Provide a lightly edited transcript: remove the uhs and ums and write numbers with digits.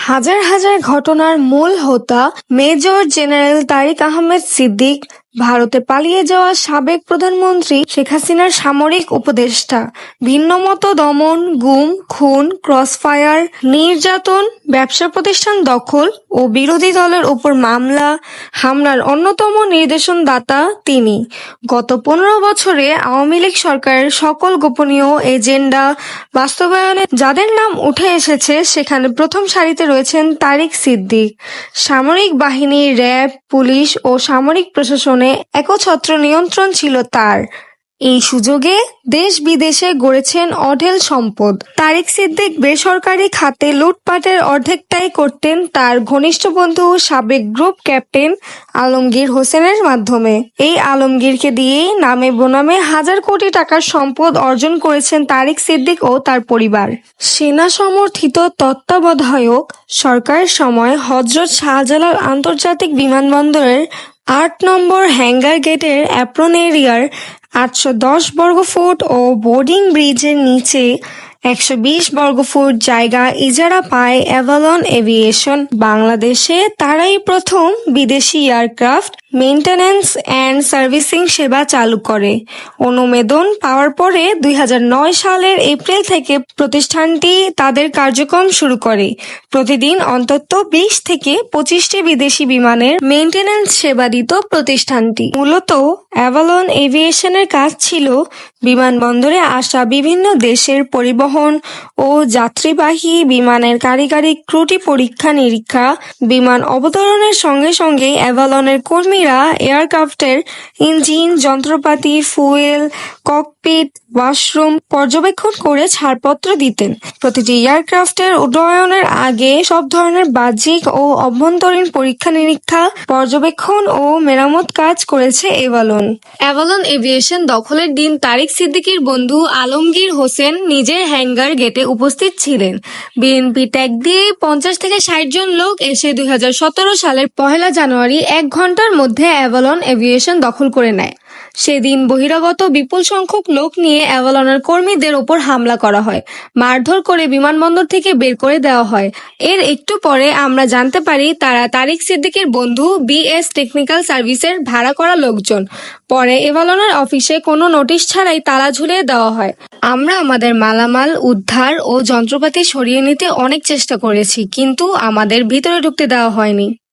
হাজার হাজার ঘটনার মূল হোতা মেজর জেনারেল তারিক আহমেদ সিদ্দিক ভারতে পালিয়ে যাওয়া সাবেক প্রধানমন্ত্রী শেখ হাসিনার সামরিক উপদেষ্টা। ভিন্নমত দমন, গুম, খুন, ক্রসফায়ার, নির্যাতন, ব্যবসা প্রতিষ্ঠান দখল ও বিরোধী দলের উপর হামলার অন্যতম নির্দেশনদাতা তিনি। গত 15 বছরে আওয়ামী লীগ সরকারের সকল গোপনীয় এজেন্ডা বাস্তবায়নে যাদের নাম উঠে এসেছে সেখানে প্রথম সারিতে রয়েছেন তারিক সিদ্দিক। সামরিক বাহিনী, র্যাব, পুলিশ ও সামরিক প্রশাসনে একছত্র নিয়ন্ত্রণ ছিল তার। এই সুযোগে দেশ বিদেশে গড়েছেন অঢেল সম্পদ। তারিক সিদ্দিক বেসরকারি খাতে লুটপাটের অর্ধেকটাই করতেন তার ঘনিষ্ঠ বন্ধু সাবেক গ্রুপ ক্যাপ্টেন আলমগীর হোসেনের মাধ্যমে। এই আলমগীরকে দিয়েই নামে বেনামে হাজার কোটি টাকার সম্পদ অর্জন করেছেন তারিক সিদ্দিক ও তার পরিবার। সেনা সমর্থিত তত্ত্বাবধায়ক সরকারের সময় হযরত শাহজালাল আন্তর্জাতিক বিমানবন্দরের ৮ নম্বর হ্যাঙ্গার গেটের অ্যাপ্রন এরিয়ার ৮১০ বর্গফুট ও বোর্ডিং ব্রিজের নিচে ১২০ বর্গফুট জায়গা ইজারা পায় অ্যাভালন এভিয়েশন। বাংলাদেশে তারাই প্রথম বিদেশি এয়ারক্রাফট মেইনটেন্যান্স অ্যান্ড সার্ভিসিং সেবা চালু করে। অনুমোদন পাওয়ার পরে ২০০৯ সালের এপ্রিল থেকে প্রতিষ্ঠানটি তাদের কার্যক্রম শুরু করে। প্রতিদিন অন্তত ২০ থেকে ২৫টি বিদেশি বিমানের মেইনটেন্যান্স সেবা দিত প্রতিষ্ঠানটি। মূলত অ্যাভালন এভিয়েশনের কাজ ছিল বিমানবন্দরে আসা বিভিন্ন দেশের পরিবহন ও যাত্রীবাহী বিমানের কারিগরি ত্রুটি পরীক্ষা নিরীক্ষা। বিমান অবতরণের সঙ্গে সঙ্গেই অ্যাভালনের কর্মীরা এয়ারক্রাফটের ইঞ্জিন, যন্ত্রপাতি, ফুয়েল, ককপিট, ওয়াশরুম পর্যবেক্ষণ করে ছাড়পত্র দিতেন। প্রতিটি এয়ারক্রাফটের উড্ডয়নের আগে সব ধরনের বাহ্যিক ও অভ্যন্তরীণ পরীক্ষা নিরীক্ষা, পর্যবেক্ষণ ও মেরামত কাজ করেছে অ্যাভালন এভিয়েশন দখলের দিন তারিক সিদ্দিকীর বন্ধু আলমগীর হোসেন নিজের হ্যাঙ্গার গেটে উপস্থিত ছিলেন। বিএনপি ট্যাগ দিয়ে ৫০ থেকে ৬০ জন লোক এসে ২০১৭ সালের ১ জানুয়ারি ১ ঘন্টার মধ্যে অ্যাভালন এভিয়েশন দখল করে নেয়। সেদিন বহিরাগত বিপুল সংখ্যক লোক নিয়ে অ্যাভালনের কর্মীদের ওপর হামলা করা হয়, মারধর করে বিমানবন্দর থেকে বের করে দেওয়া হয়। এর একটু পরে আমরা জানতে পারি তারা তারিক সিদ্দিকের বন্ধু বিএস টেকনিক্যাল সার্ভিসের ভাড়া করা লোকজন। পরে অ্যাভালনের অফিসে কোনো নোটিশ ছাড়াই তালা ঝুলিয়ে দেওয়া হয়। আমরা আমাদের মালামাল উদ্ধার ও যন্ত্রপাতি সরিয়ে নিতে অনেক চেষ্টা করেছি, কিন্তু আমাদের ভিতরে ঢুকতে দেওয়া হয়নি।